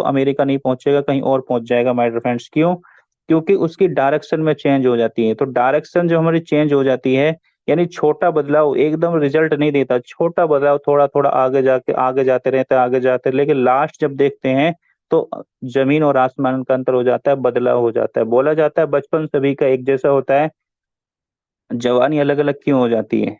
America नहीं पहुंचेगा, कहीं और पहुंच जाएगा माय डियर फ्रेंड्स। क्यों? क्योंकि उसकी डायरेक्शन में चेंज हो जाती है। तो डायरेक्शन जो हमारी चेंज हो जाती है, यानी छोटा बदलाव एकदम रिजल्ट नहीं देता, छोटा बदलाव थोड़ा थोड़ा आगे जाके आगे जाते रहते हैं, आगे जाते हैं, लेकिन लास्ट जब देखते हैं तो जमीन और आसमान का अंतर हो जाता है, बदलाव हो जाता है। बोला जाता है बचपन सभी का एक जैसा होता है, जवानी अलग अलग क्यों हो जाती है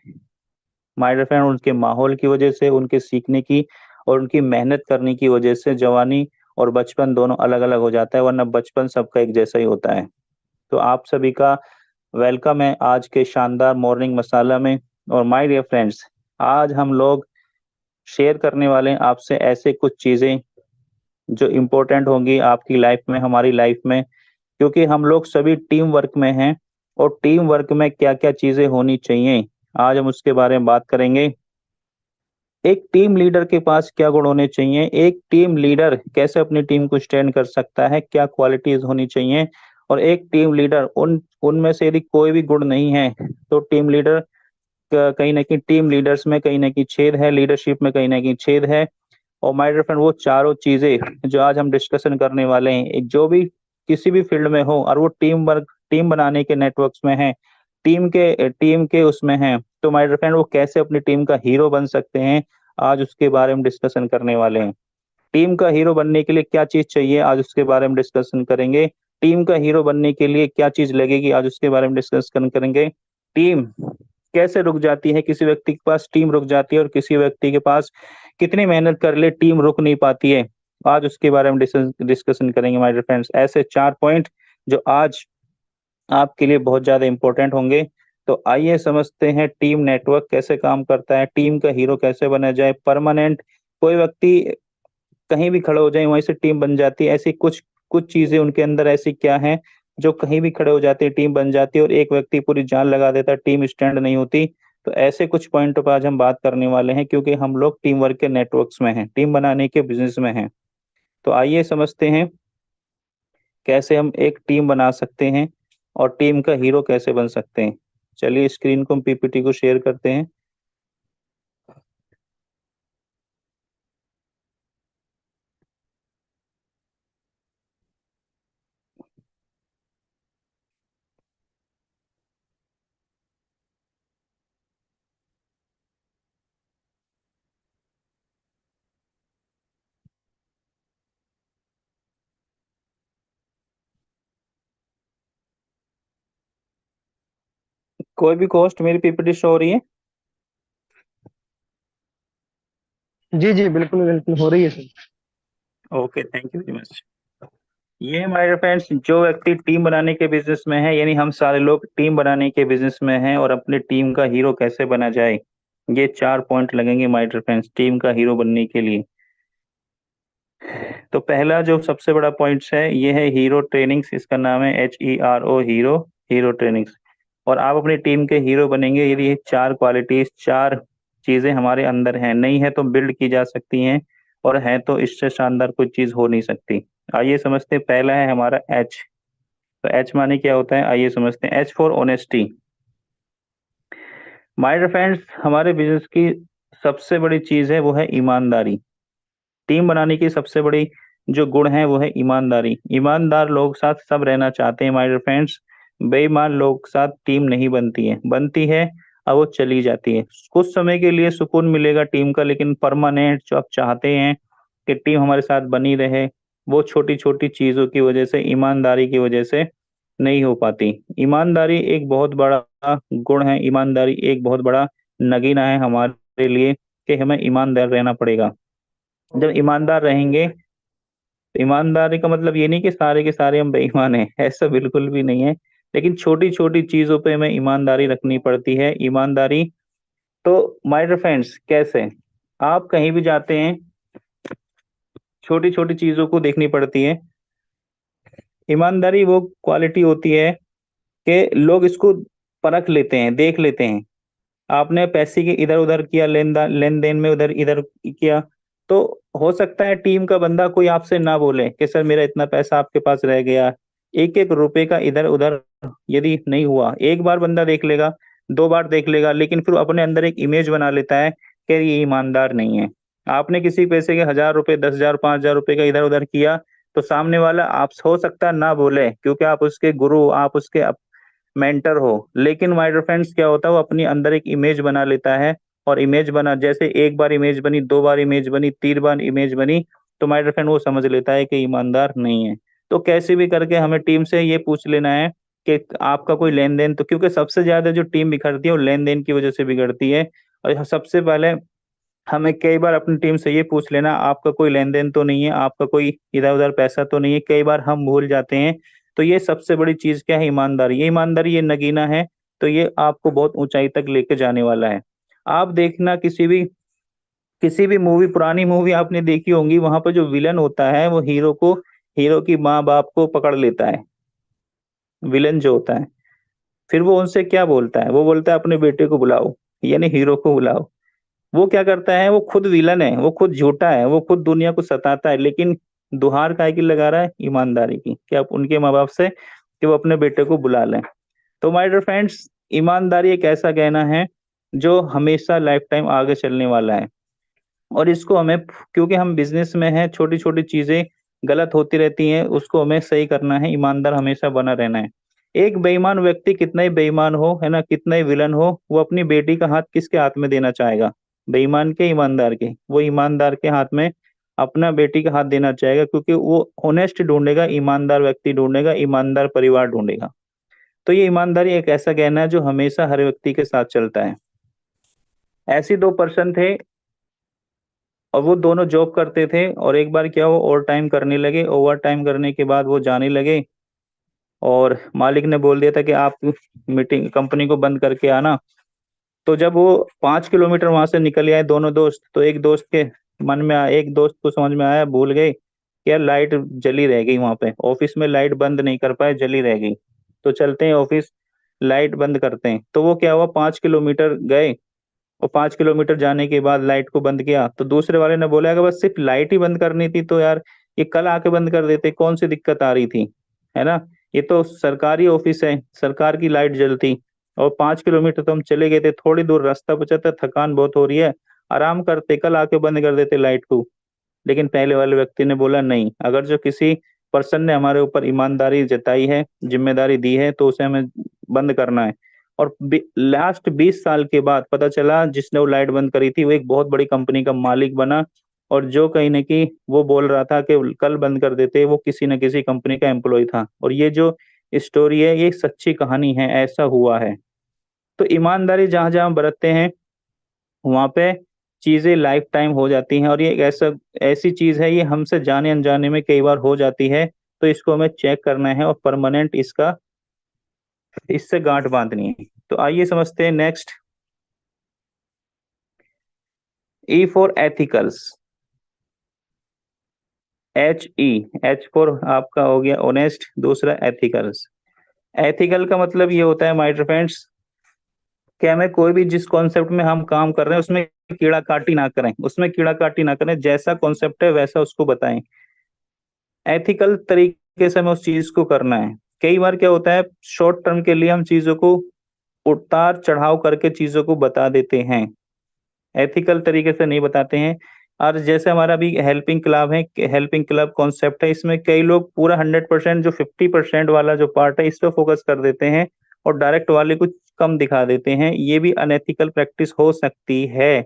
माय डियर फ्रेंड? उनके माहौल की वजह से, उनके सीखने की और उनकी मेहनत करने की वजह से जवानी और बचपन दोनों अलग अलग हो जाता है, वरना बचपन सबका एक जैसा ही होता है। तो आप सभी का वेलकम है आज के शानदार मॉर्निंग मसाला में। और माय डियर फ्रेंड्स, आज हम लोग शेयर करने वाले हैं आपसे ऐसे कुछ चीजें जो इम्पोर्टेंट होंगी आपकी लाइफ में, हमारी लाइफ में, क्योंकि हम लोग सभी टीम वर्क में हैं। और टीम वर्क में क्या क्या चीजें होनी चाहिए, आज हम उसके बारे में बात करेंगे। एक टीम लीडर के पास क्या गुण होने चाहिए, एक टीम लीडर कैसे अपनी टीम को स्टैंड कर सकता है, क्या क्वालिटीज होनी चाहिए। और एक टीम लीडर उनमें से यदि कोई भी गुण नहीं है तो टीम लीडर कहीं ना कहीं, टीम लीडर्स में कहीं ना कहीं छेद है, लीडरशिप में कहीं ना कहीं छेद है। और माय डियर फ्रेंड, वो चारों चीजें जो आज हम डिस्कशन करने वाले हैं, जो भी किसी भी फील्ड में हो और वो टीम वर्क, टीम बनाने के नेटवर्क्स में है, टीम के उसमें है, तो माय डियर फ्रेंड वो कैसे अपनी टीम का हीरो बन सकते हैं, आज उसके बारे में डिस्कशन करने वाले हैं। टीम का हीरो बनने के लिए क्या चीज चाहिए, आज उसके बारे में डिस्कशन करेंगे। टीम का हीरो बनने के लिए क्या चीज लगेगी, आज उसके बारे में डिस्कशन करेंगे। टीम कैसे रुक जाती है, किसी व्यक्ति के पास टीम रुक जाती है और किसी व्यक्ति के पास कितनी मेहनत कर ले टीम रुक नहीं पाती है, आज उसके बारे में डिस्कशन करेंगे माय डियर फ्रेंड्स। ऐसे 4 पॉइंट जो आज आपके लिए बहुत ज्यादा इंपॉर्टेंट होंगे। तो आइए समझते हैं टीम नेटवर्क कैसे काम करता है, टीम का हीरो कैसे बना जाए, परमानेंट कोई व्यक्ति कहीं भी खड़े हो जाए वहीं से टीम बन जाती है। ऐसी कुछ कुछ चीजें उनके अंदर ऐसी क्या है जो कहीं भी खड़े हो जाते हैं टीम बन जाती है, और एक व्यक्ति पूरी जान लगा देता है टीम स्टैंड नहीं होती। तो ऐसे कुछ पॉइंटों पर आज हम बात करने वाले हैं, क्योंकि हम लोग टीम वर्क के नेटवर्क्स में हैं, टीम बनाने के बिजनेस में हैं। तो आइए समझते हैं कैसे हम एक टीम बना सकते हैं और टीम का हीरो कैसे बन सकते हैं। चलिए स्क्रीन को हम पीपीटी को शेयर करते हैं। कोई भी कॉस्ट मेरी पीपीटी शो हो रही है? जी जी, बिल्कुल बिल्कुल हो रही है sir. Okay, thank you very much. ये हमारे फ्रेंड्स जो व्यक्ति टीम बनाने के बिजनेस में है, यानी हम सारे लोग टीम बनाने के बिजनेस में हैं, और अपनी टीम का हीरो कैसे बना जाए, ये 4 पॉइंट लगेंगे माय डियर फ्रेंड्स टीम का हीरो बनने के लिए। तो पहला जो सबसे बड़ा पॉइंट्स है ये है हीरो ट्रेनिंग्स, इसका नाम है HERO, हीरो, हीरो ट्रेनिंग्स। और आप अपनी टीम के हीरो बनेंगे यदि ये 4 क्वालिटीज, 4 चीजें हमारे अंदर हैं, नहीं है तो बिल्ड की जा सकती हैं, और है तो इससे शानदार कोई चीज हो नहीं सकती। आइए समझते हैं, पहला है हमारा H। तो एच माने क्या होता है, आइए समझते हैं। H for honesty. My dear friends, हमारे बिजनेस की सबसे बड़ी चीज है वो है ईमानदारी। टीम बनाने की सबसे बड़ी जो गुण है वो है ईमानदारी। ईमानदार लोग साथ सब रहना चाहते हैं माय डियर फ्रेंड्स। बेईमान लोग साथ टीम नहीं बनती है, बनती है और वो चली जाती है। कुछ समय के लिए सुकून मिलेगा टीम का, लेकिन परमानेंट जो आप चाहते हैं कि टीम हमारे साथ बनी रहे, वो छोटी छोटी चीजों की वजह से, ईमानदारी की वजह से नहीं हो पाती। ईमानदारी एक बहुत बड़ा गुण है, ईमानदारी एक बहुत बड़ा नगीना है हमारे लिए, कि हमें ईमानदार रहना पड़ेगा। जब ईमानदार रहेंगे, तो ईमानदारी का मतलब ये नहीं कि सारे के सारे हम बेईमान हैं, ऐसा बिल्कुल भी नहीं है। लेकिन छोटी छोटी चीजों पे हमें ईमानदारी रखनी पड़ती है, ईमानदारी। तो माय डियर फ्रेंड्स, कैसे आप कहीं भी जाते हैं, छोटी छोटी चीजों को देखनी पड़ती है। ईमानदारी वो क्वालिटी होती है कि लोग इसको परख लेते हैं, देख लेते हैं। आपने पैसे के इधर उधर किया, लेन देन में उधर इधर किया, तो हो सकता है टीम का बंदा कोई आपसे ना बोले कि सर मेरा इतना पैसा आपके पास रह गया। एक एक रुपए का इधर उधर यदि नहीं हुआ, एक बार बंदा देख लेगा, 2 बार देख लेगा, लेकिन फिर वो अपने अंदर एक इमेज बना लेता है कि ये ईमानदार नहीं है। आपने किसी पैसे के 1,000 रुपए, 10,000, 5,000 रुपए का इधर उधर किया, तो सामने वाला आप हो सकता है ना बोले, क्योंकि आप उसके गुरु, आप उसके मेंटर हो। लेकिन माय डियर फ्रेंड्स, क्या होता है, वो अपनी अंदर एक इमेज बना लेता है। और इमेज बना, जैसे एक बार इमेज बनी, 2 बार इमेज बनी, 3 बार इमेज बनी, तो माय डियर फ्रेंड वो समझ लेता है कि ईमानदार नहीं है। तो कैसे भी करके हमें टीम से ये पूछ लेना है कि आपका कोई लेन देन, तो क्योंकि सबसे ज्यादा जो टीम बिखरती है वो लेन देन की वजह से बिगड़ती है। और सबसे पहले हमें कई बार अपनी टीम से ये पूछ लेना, आपका कोई लेन देन तो नहीं है, आपका कोई इधर उधर पैसा तो नहीं है, कई बार हम भूल जाते हैं। तो ये सबसे बड़ी चीज क्या है, ईमानदारी। ये ईमानदारी, ये नगीना है, तो ये आपको बहुत ऊंचाई तक लेके जाने वाला है। आप देखना, किसी भी मूवी, पुरानी मूवी आपने देखी होंगी, वहां पर जो विलन होता है वो हीरो की माँ बाप को पकड़ लेता है, विलन जो होता है। फिर वो उनसे क्या बोलता है, वो बोलता है अपने बेटे को बुलाओ, यानी हीरो को बुलाओ। वो क्या करता है, वो खुद विलन है, वो खुद झूठा है, वो खुद दुनिया को सताता है, लेकिन दुहार काय की लगा रहा है, ईमानदारी की, कि आप उनके माँ बाप से कि वो अपने बेटे को बुला लें। तो माय डियर फ्रेंड्स, ईमानदारी एक ऐसा गहना है जो हमेशा लाइफ टाइम आगे चलने वाला है। और इसको हमें, क्योंकि हम बिजनेस में हैं, छोटी छोटी चीजें गलत होती रहती हैं, उसको हमें सही करना है, ईमानदार हमेशा बना रहना है। एक बेईमान व्यक्ति कितना ही बेईमान हो, है ना, कितना ही विलन हो, वो अपनी बेटी का हाथ किसके हाथ में देना चाहेगा, बेईमान के, ईमानदार के? वो ईमानदार के हाथ में अपना बेटी का हाथ देना चाहेगा, क्योंकि वो ऑनेस्ट ढूंढेगा, ईमानदार व्यक्ति ढूंढेगा, ईमानदार परिवार ढूंढेगा। तो ये ईमानदारी एक ऐसा गहना है जो हमेशा हर व्यक्ति के साथ चलता है। ऐसे 2 पर्सन थे, और वो दोनों जॉब करते थे, और एक बार क्या, वो ओवर टाइम करने लगे, ओवर टाइम करने के बाद वो जाने लगे, और मालिक ने बोल दिया था कि आप मीटिंग, कंपनी को बंद करके आना। तो जब वो 5 किलोमीटर वहां से निकल आए दोनों दोस्त, तो एक दोस्त के मन में आया, एक दोस्त को समझ में आया, भूल गए कि यार लाइट जली रह गई वहां पे, ऑफिस में लाइट बंद नहीं कर पाए, जली रह गई। तो चलते हैं ऑफिस, लाइट बंद करते हैं। तो वो क्या हुआ, 5 किलोमीटर गए, और 5 किलोमीटर जाने के बाद लाइट को बंद किया, तो दूसरे वाले ने बोला कि बस सिर्फ लाइट ही बंद करनी थी तो यार ये कल आके बंद कर देते, कौन सी दिक्कत आ रही थी, है ना? ये तो सरकारी ऑफिस है, सरकार की लाइट जलती। और 5 किलोमीटर तो हम चले गए थे, थोड़ी दूर रास्ता बचा था, थकान बहुत हो रही है, आराम करते, कल आके बंद कर देते लाइट को। लेकिन पहले वाले व्यक्ति ने बोला नहीं, अगर जो किसी पर्सन ने हमारे ऊपर ईमानदारी जताई है, जिम्मेदारी दी है, तो उसे हमें बंद करना है। और लास्ट 20 साल के बाद पता चला, जिसने वो लाइट बंद करी थी वो एक बहुत बड़ी कंपनी का मालिक बना। और जो कहीं न कहीं वो बोल रहा था कि कल बंद कर देते, वो किसी न किसी कंपनी का एम्प्लॉय था। और ये जो स्टोरी है, ये एक सच्ची कहानी है, ऐसा हुआ है। तो ईमानदारी जहां जहां बरतते हैं, वहां पे चीजें लाइफ टाइम हो जाती हैं। और ये एक ऐसी चीज है, ये हमसे जाने अनजाने में कई बार हो जाती है। तो इसको हमें चेक करना है, और परमानेंट इससे गांठ बांधनी है। तो आइए समझते हैं next. E for ethicals, H for आपका हो गया ऑनेस्ट, दूसरा एथिकल्स। एथिकल का मतलब ये होता है माय डियर फ्रेंड्स, कि हमें कोई भी, जिस कॉन्सेप्ट में हम काम कर रहे हैं उसमें कीड़ा काटी ना करें, उसमें कीड़ा काटी ना करें, जैसा कॉन्सेप्ट है वैसा उसको बताएं। एथिकल तरीके से हमें उस चीज को करना है। कई बार क्या होता है, शॉर्ट टर्म के लिए हम चीजों को उतार चढ़ाव करके चीजों को बता देते हैं, एथिकल तरीके से नहीं बताते हैं। और जैसे हमारा अभी हेल्पिंग क्लब है, हेल्पिंग क्लब कॉन्सेप्ट है, इसमें कई लोग पूरा 100%, जो 50% वाला जो पार्ट है इस पे फोकस कर देते हैं, और डायरेक्ट वाले कुछ कम दिखा देते हैं। ये भी अनएथिकल प्रैक्टिस हो सकती है,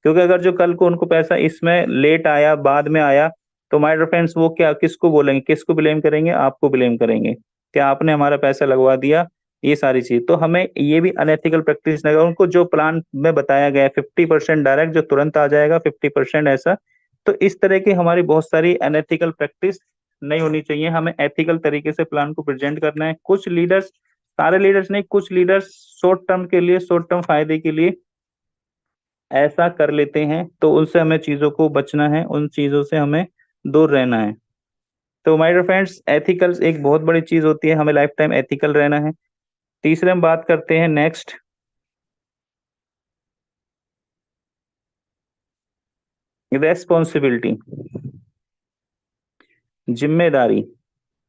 क्योंकि अगर जो कल को उनको पैसा इसमें लेट आया, बाद में आया, तो माय डियर फ्रेंड्स वो क्या, किसको बोलेंगे, किसको ब्लेम करेंगे? आपको ब्लेम करेंगे कि आपने हमारा पैसा लगवा दिया। ये सारी चीज, तो हमें ये भी अनएथिकल प्रैक्टिस नहीं, उनको जो प्लान में बताया गया है 50% डायरेक्ट जो तुरंत आ जाएगा, 50% ऐसा। तो इस तरह की हमारी बहुत सारी अनएथिकल प्रैक्टिस नहीं होनी चाहिए, हमें एथिकल तरीके से प्लान को प्रेजेंट करना है। कुछ लीडर्स, सारे लीडर्स नहीं, कुछ लीडर्स शॉर्ट टर्म के लिए, शॉर्ट टर्म फायदे के लिए ऐसा कर लेते हैं, तो उनसे हमें चीजों को बचना है, उन चीजों से हमें दूर रहना है। तो माय डियर फ्रेंड्स, एथिकल्स एक बहुत बड़ी चीज होती है, हमें लाइफ टाइम एथिकल रहना है। तीसरे हम बात करते हैं नेक्स्ट, रेस्पॉन्सिबिलिटी, जिम्मेदारी।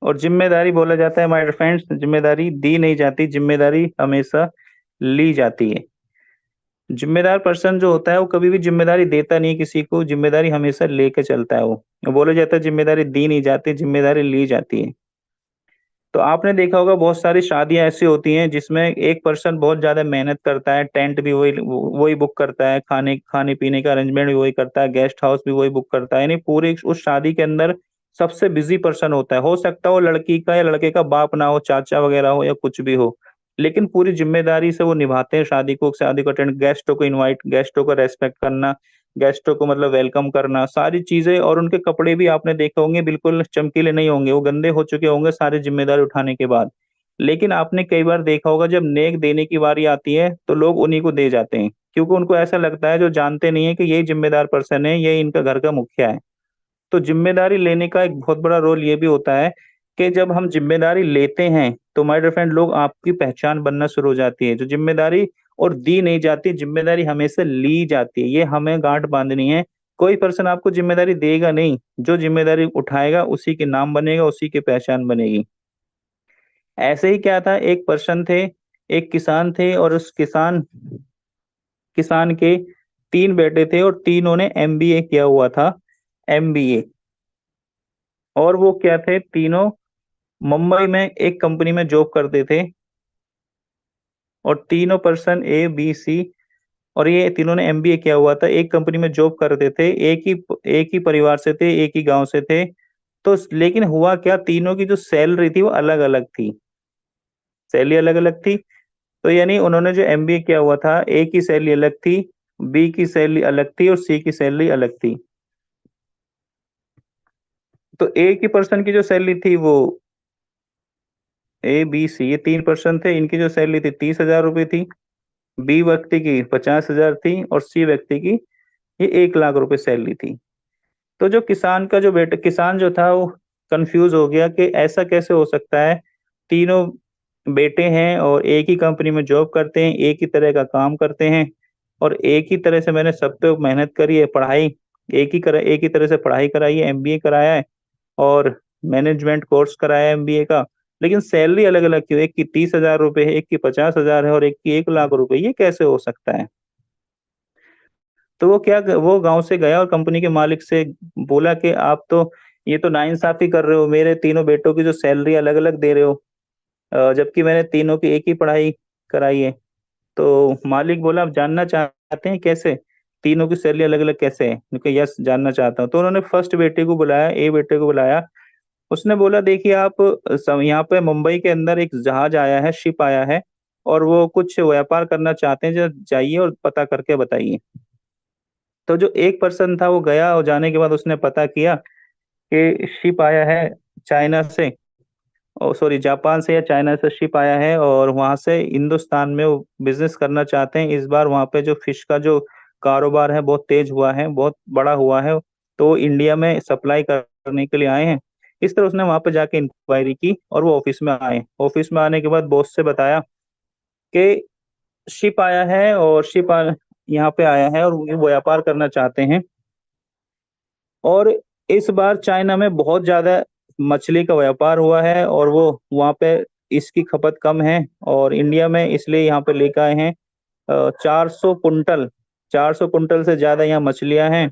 और जिम्मेदारी बोला जाता है माय डियर फ्रेंड्स, जिम्मेदारी दी नहीं जाती, जिम्मेदारी हमेशा ली जाती है। जिम्मेदार पर्सन जो होता है वो कभी भी जिम्मेदारी देता नहीं किसी को, जिम्मेदारी हमेशा लेके चलता है वो। बोला जाता है जिम्मेदारी दी नहीं जाती, जिम्मेदारी ली जाती है। तो आपने देखा होगा बहुत सारी शादियां ऐसी होती हैं जिसमें एक पर्सन बहुत ज्यादा मेहनत करता है, टेंट भी वही वही बुक करता है, खाने खाने पीने का अरेंजमेंट भी वही करता है, गेस्ट हाउस भी वही बुक करता है, यानी पूरी उस शादी के अंदर सबसे बिजी पर्सन होता है। हो सकता है वो लड़की का या लड़के का बाप ना हो, चाचा वगैरह हो या कुछ भी हो, लेकिन पूरी जिम्मेदारी से वो निभाते हैं शादी को। शादी को अटेंड, गेस्टों को इनवाइट, गेस्टों को रेस्पेक्ट करना, गेस्टों को मतलब वेलकम करना, सारी चीजें। और उनके कपड़े भी आपने देखे होंगे बिल्कुल चमकीले नहीं होंगे, वो गंदे हो चुके होंगे सारी जिम्मेदारी उठाने के बाद। लेकिन आपने कई बार देखा होगा जब नेक देने की बारी आती है तो लोग उन्हीं को दे जाते हैं, क्योंकि उनको ऐसा लगता है, जो जानते नहीं है कि यही जिम्मेदार पर्सन है, ये इनका घर का मुखिया है। तो जिम्मेदारी लेने का एक बहुत बड़ा रोल ये भी होता है कि जब हम जिम्मेदारी लेते हैं तो माय डियर फ्रेंड, लोग आपकी पहचान बनना शुरू हो जाती है। जो जिम्मेदारी और दी नहीं जाती, जिम्मेदारी हमेशा ली जाती है, ये हमें गांठ बांधनी है। कोई पर्सन आपको जिम्मेदारी देगा नहीं, जो जिम्मेदारी उठाएगा उसी के नाम बनेगा, उसी की पहचान बनेगी। ऐसे ही क्या था, एक पर्सन थे, एक किसान थे, और उस किसान किसान के तीन बेटे थे और तीनों ने एमबीए किया हुआ था। एमबीए। और वो क्या थे, तीनों मुंबई में एक कंपनी में जॉब करते थे। और तीनों पर्सन ए बी सी, और ये तीनों ने एमबीए किया हुआ था, एक कंपनी में जॉब करते थे, एक ही परिवार से थे, एक ही गांव से थे। तो लेकिन हुआ क्या, तीनों की जो सैलरी थी वो अलग अलग थी। सैलरी अलग अलग थी। तो यानी उन्होंने जो एमबीए किया हुआ था, ए की सैलरी अलग थी, बी की सैलरी अलग थी और सी की सैलरी अलग थी। तो ए की पर्सन की जो सैलरी थी वो, ए बी सी ये तीन पर्सन थे, इनकी जो सैलरी थी 30,000 रुपये थी। बी व्यक्ति की 50,000 थी और सी व्यक्ति की ये 1 लाख रुपए सैलरी थी। तो जो किसान का जो बेटा, किसान जो था वो कंफ्यूज हो गया कि ऐसा कैसे हो सकता है, तीनों बेटे हैं और एक ही कंपनी में जॉब करते हैं, एक ही तरह का काम करते हैं, और एक ही तरह से मैंने सब पे मेहनत करी है, पढ़ाई एक ही तरह से पढ़ाई कराई है, एमबीए कराया है और मैनेजमेंट कोर्स कराया है एमबीए का। लेकिन सैलरी अलग अलग क्यों, एक की 30,000 रुपये है, एक की 50,000 है और एक की 1 लाख रुपए, ये कैसे हो सकता है। तो वो गांव से गया और कंपनी के मालिक से बोला कि आप तो ये तो नाइंसाफी कर रहे हो, मेरे तीनों बेटों की जो सैलरी अलग अलग दे रहे हो, जबकि मैंने तीनों की एक ही पढ़ाई कराई है। तो मालिक बोला, आप जानना चाहते हैं कैसे, तीनों की सैलरी अलग अलग कैसे है। मैंने कहा यस, जानना चाहता हूँ। तो उन्होंने फर्स्ट बेटे को बुलाया, ए बेटे को बुलाया। उसने बोला, देखिए आप, यहाँ पे मुंबई के अंदर एक जहाज आया है, शिप आया है, और वो कुछ व्यापार करना चाहते हैं, जो जाइए और पता करके बताइए। तो जो एक पर्सन था वो गया, और जाने के बाद उसने पता किया कि शिप आया है चाइना से, ओ सॉरी, जापान से या चाइना से शिप आया है, और वहां से हिंदुस्तान में वो बिजनेस करना चाहते हैं। इस बार वहां पे जो फिश का जो कारोबार है बहुत तेज हुआ है, बहुत बड़ा हुआ है, तो वो इंडिया में सप्लाई करने के लिए आए हैं। इस तरह उसने वहां पे जाके इंक्वायरी की और वो ऑफिस में आए। ऑफिस में आने के बाद बॉस से बताया कि शिप आया है, और यहाँ पे आया है और वो व्यापार करना चाहते हैं। और इस बार चाइना में बहुत ज्यादा मछली का व्यापार हुआ है, और वो वहाँ पे इसकी खपत कम है, और इंडिया में इसलिए यहाँ पे लेकर आए हैं। 400 कुंटल, 400 कुंटल से ज्यादा यहाँ मछलियां हैं,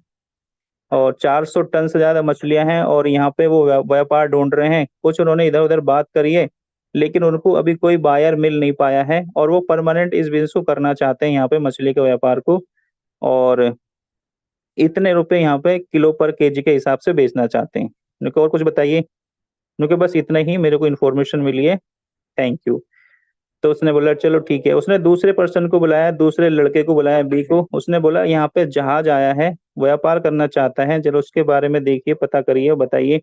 और 400 टन से ज्यादा मछलियां हैं, और यहाँ पे वो व्यापार ढूंढ रहे हैं। कुछ उन्होंने इधर उधर बात करी है, लेकिन उनको अभी कोई बायर मिल नहीं पाया है, और वो परमानेंट इस बिजनेस को करना चाहते हैं, यहाँ पे मछली के व्यापार को। और इतने रुपए यहाँ पे किलो पर केजी के हिसाब से बेचना चाहते हैं। उनको और कुछ बताइए। उनके बस इतना ही मेरे को इन्फॉर्मेशन मिली है, थैंक यू। तो उसने बोला चलो ठीक है। उसने दूसरे पर्सन को बुलाया, दूसरे लड़के को बुलाया, बी को। उसने बोला, यहाँ पे जहाज आया है, व्यापार करना चाहता है, चलो उसके बारे में देखिए, पता करिए, बताइए।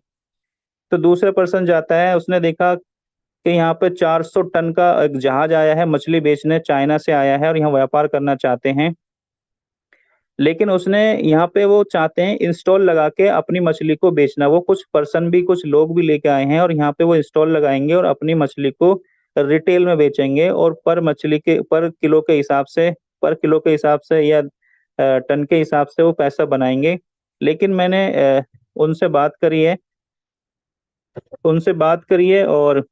तो दूसरे पर्सन जाता है, उसने देखा कि यहाँ पे 400 टन का एक जहाज आया है, मछली बेचने चाइना से आया है और यहाँ व्यापार करना चाहते हैं। लेकिन उसने यहाँ पे वो चाहते हैं इंस्टॉल लगा के अपनी मछली को बेचना। वो कुछ पर्सन भी, कुछ लोग भी लेके आए हैं, और यहाँ पे वो इंस्टॉल लगाएंगे और अपनी मछली को रिटेल में बेचेंगे, और पर किलो के हिसाब से, या टन के हिसाब से वो पैसा बनाएंगे। लेकिन मैंने उनसे बात करी है, और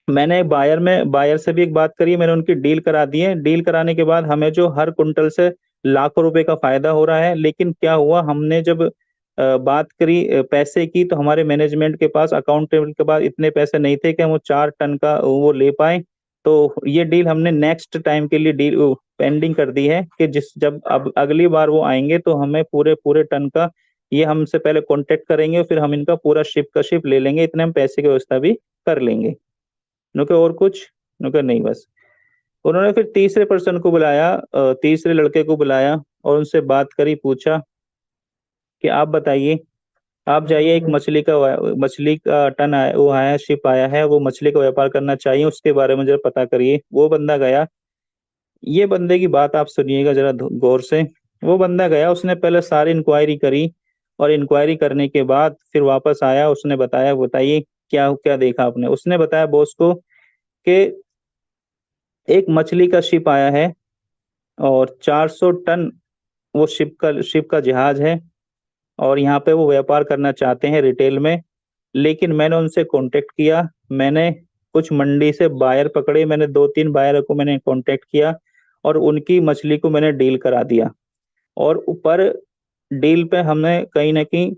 मैंने बायर से भी एक बात करी, मैंने उनकी डील करा दी है। डील कराने के बाद हमें जो हर कुंटल से लाखों रुपए का फायदा हो रहा है। लेकिन क्या हुआ, हमने जब बात करी पैसे की, तो हमारे मैनेजमेंट के पास, अकाउंटेंट के पास इतने पैसे नहीं थे कि हम वो 4 टन का वो ले पाए। तो ये डील हमने नेक्स्ट टाइम के लिए डील पेंडिंग कर दी है कि जिस जब अब अगली बार वो आएंगे तो हमें पूरे पूरे टन का ये हमसे पहले कांटेक्ट करेंगे, फिर हम इनका पूरा शिप का शिप ले लेंगे, इतने हम पैसे की व्यवस्था भी कर लेंगे। नुके और कुछ? नुके नहीं, बस। उन्होंने फिर तीसरे पर्सन को बुलाया, तीसरे लड़के को बुलाया और उनसे बात करी, पूछा कि आप बताइए, आप जाइए, एक मछली का टन आया, वो आया, शिप आया है, वो मछली का व्यापार करना चाहिए, उसके बारे में जरा पता करिए। वो बंदा गया। ये बंदे की बात आप सुनिएगा जरा गौर से। वो बंदा गया, उसने पहले सारी इंक्वायरी करी, और इंक्वायरी करने के बाद फिर वापस आया, उसने बताया, बताइए क्या क्या देखा आपने। उसने बताया बॉस को कि एक मछली का शिप आया है और 400 टन वो शिप का जहाज है, और यहाँ पे वो व्यापार करना चाहते हैं रिटेल में। लेकिन मैंने उनसे कांटेक्ट किया, मैंने कुछ मंडी से बायर पकड़े, मैंने 2-3 बायर को मैंने कांटेक्ट किया और उनकी मछली को मैंने डील करा दिया। और ऊपर डील पे हमने कहीं न कहीं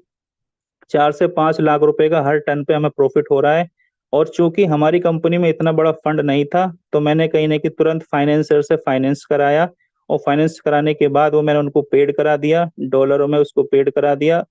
4 से 5 लाख रुपए का हर टन पे हमें प्रॉफिट हो रहा है। और चूंकि हमारी कंपनी में इतना बड़ा फंड नहीं था, तो मैंने कहीं ना कहीं तुरंत फाइनेंसर से फाइनेंस कराया, और फाइनेंस कराने के बाद वो मैंने उनको पेड करा दिया, डॉलरों में उसको पेड करा दिया।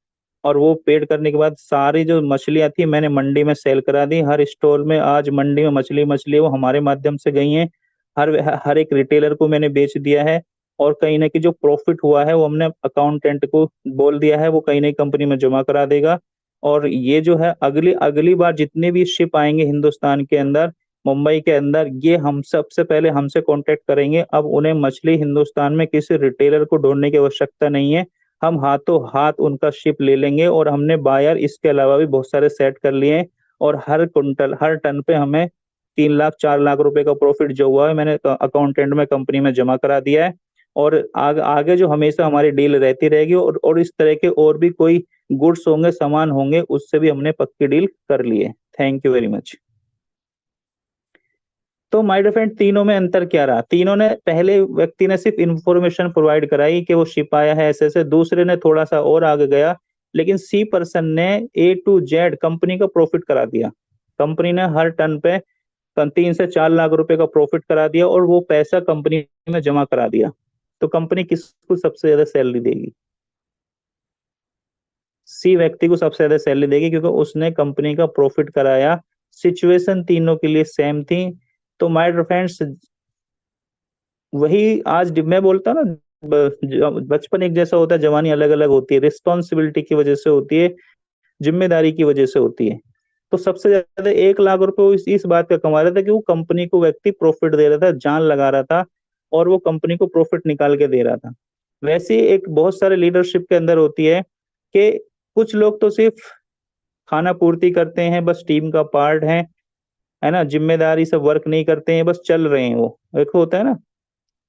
और वो पेड करने के बाद सारी जो मछलियां थी मैंने मंडी में सेल करा दी। हर स्टॉल में आज मंडी में मछली मछली वो हमारे माध्यम से गई हैं। हर हर एक रिटेलर को मैंने बेच दिया है। और कहीं ना कहीं जो प्रॉफिट हुआ है वो हमने अकाउंटेंट को बोल दिया है, वो कहीं ना कहीं कंपनी में जमा करा देगा। और ये जो है अगली अगली बार जितने भी शिप आएंगे हिंदुस्तान के अंदर, मुंबई के अंदर, ये हम सबसे पहले हमसे कांटेक्ट करेंगे। अब उन्हें मछली हिंदुस्तान में किसी रिटेलर को ढूंढने की आवश्यकता नहीं है। हम हाथों हाथ उनका शिप ले लेंगे, और हमने बायर इसके अलावा भी बहुत सारे सेट कर लिए हैं। और हर कुंटल हर टन पे हमें 3 लाख 4 लाख रुपए का प्रॉफिट जो हुआ है मैंने अकाउंटेंट में कंपनी में जमा करा दिया है। और आगे जो हमेशा हमारी डील रहती रहेगी, और इस तरह के और भी कोई गुड्स होंगे, सामान होंगे, उससे भी हमने पक्की डील कर ली है। Thank you very much. तो माय डियर फ्रेंड, तीनों में अंतर क्या रहा? तीनों ने, पहले व्यक्ति ने सिर्फ इंफॉर्मेशन प्रोवाइड कराई कि वो शिप आया है ऐसे ऐसे, दूसरे ने थोड़ा सा और आगे गया, लेकिन सी पर्सन ने A to Z कंपनी का प्रॉफिट करा दिया। कंपनी ने हर टन पे 3 से 4 लाख रुपए का प्रॉफिट करा दिया, और वो पैसा कंपनी में जमा करा दिया। तो कंपनी किसको सबसे ज्यादा सैलरी देगी? सी व्यक्ति को सबसे ज्यादा सैलरी देगी, क्योंकि उसने कंपनी का प्रॉफिट कराया। सिचुएशन तीनों के लिए सेम थी। तो माय डियर फ्रेंड्स, वही आज मैं बोलता हूं ना, बचपन एक जैसा होता है, जवानी अलग अलग होती है। रिस्पॉन्सिबिलिटी की वजह से होती है, जिम्मेदारी की वजह से होती है। तो सबसे ज्यादा 1 लाख रुपए वो इस बात का कमा रहा था कि वो कंपनी को व्यक्ति प्रॉफिट दे रहा था, जान लगा रहा था, और वो कंपनी को प्रॉफिट निकाल के दे रहा था। वैसे ही एक बहुत सारे लीडरशिप के अंदर होती है कि कुछ लोग तो सिर्फ खाना पूर्ति करते हैं, बस टीम का पार्ट है ना, जिम्मेदारी से वर्क नहीं करते हैं, बस चल रहे हैं। वो एक होता है ना,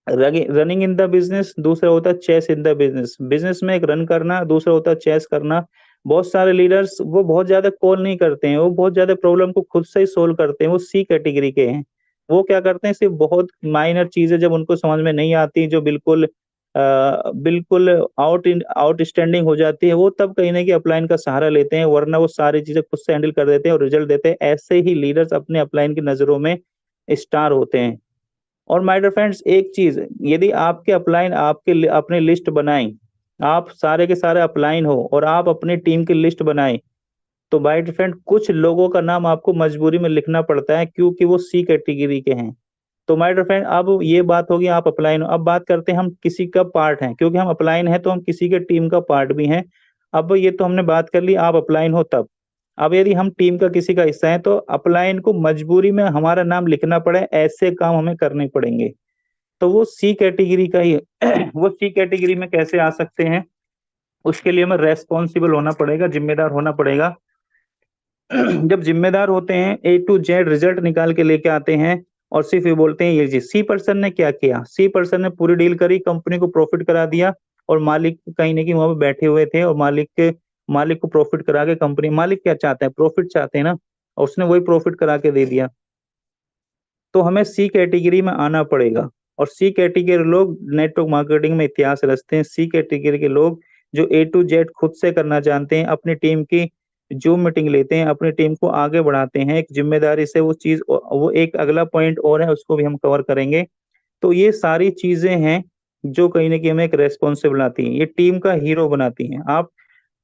रनिंग इन द बिजनेस, दूसरा होता है chase in the business. Business में एक रन करना, दूसरा होता है चेस करना। बहुत सारे लीडर्स वो बहुत ज्यादा कॉल नहीं करते हैं, वो बहुत ज्यादा प्रॉब्लम को खुद से ही सोल्व करते हैं, वो सी कैटेगरी के हैं। वो क्या करते हैं, सिर्फ बहुत माइनर चीजें जब उनको समझ में नहीं आती, जो बिल्कुल आउटस्टैंडिंग हो जाती है, वो तब कहीं ना कहीं अपलाइन का सहारा लेते हैं, वरना वो सारी चीजें खुद से हैंडल कर देते हैं और रिजल्ट देते हैं। ऐसे ही लीडर्स अपने अपलाइन की नजरों में स्टार होते हैं। और माय डियर फ्रेंड्स, एक चीज, यदि आपके अपलाइन अपनी लिस्ट बनाएं, आप सारे के सारे अपलाइन हो और आप अपनी टीम की लिस्ट बनाएं, तो माय डियर फ्रेंड, कुछ लोगों का नाम आपको मजबूरी में लिखना पड़ता है, क्योंकि वो सी कैटेगरी के हैं। तो माय डियर फ्रेंड, अब ये बात होगी आप अपलाइन हो। अब बात करते हैं हम किसी का पार्ट हैं, क्योंकि हम अपलाइन हैं तो हम किसी के टीम का पार्ट भी हैं। अब ये तो हमने बात कर ली आप अपलाइन हो तब। अब यदि हम टीम का किसी का हिस्सा है, तो अपलाइन को मजबूरी में हमारा नाम लिखना पड़े, ऐसे काम हमें करने पड़ेंगे। तो वो सी कैटेगरी का ही वो सी कैटेगरी में कैसे आ सकते हैं? उसके लिए हमें रेस्पॉन्सिबल होना पड़ेगा, जिम्मेदार होना पड़ेगा। जब जिम्मेदार होते हैं, A to Z रिजल्ट निकाल के लेके आते हैं, और सिर्फ ये बोलते हैं ये जी। सी पर्सन ने क्या किया? सी पर्सन ने पूरी डील करी, कंपनी को प्रॉफिट करा दिया, और मालिक कहीं ना कहीं वहां पे बैठे हुए थे, और मालिक को प्रॉफिट करा के कंपनी, मालिक क्या चाहते हैं? प्रॉफिट चाहते हैं ना, और उसने वही प्रॉफिट करा के दे दिया। तो हमें सी कैटेगरी में आना पड़ेगा। और सी कैटेगरी लोग नेटवर्क मार्केटिंग में इतिहास रचते हैं। सी कैटेगरी के लोग जो ए टू जेड खुद से करना जानते हैं, अपनी टीम की जूम मीटिंग लेते हैं, अपनी टीम को आगे बढ़ाते हैं एक जिम्मेदारी से। वो चीज, वो एक अगला पॉइंट और है, उसको भी हम कवर करेंगे। तो ये सारी चीजें हैं जो कहीं ना कहीं हमें एक रेस्पॉन्सिबल आती हैं, ये टीम का हीरो बनाती हैं। आप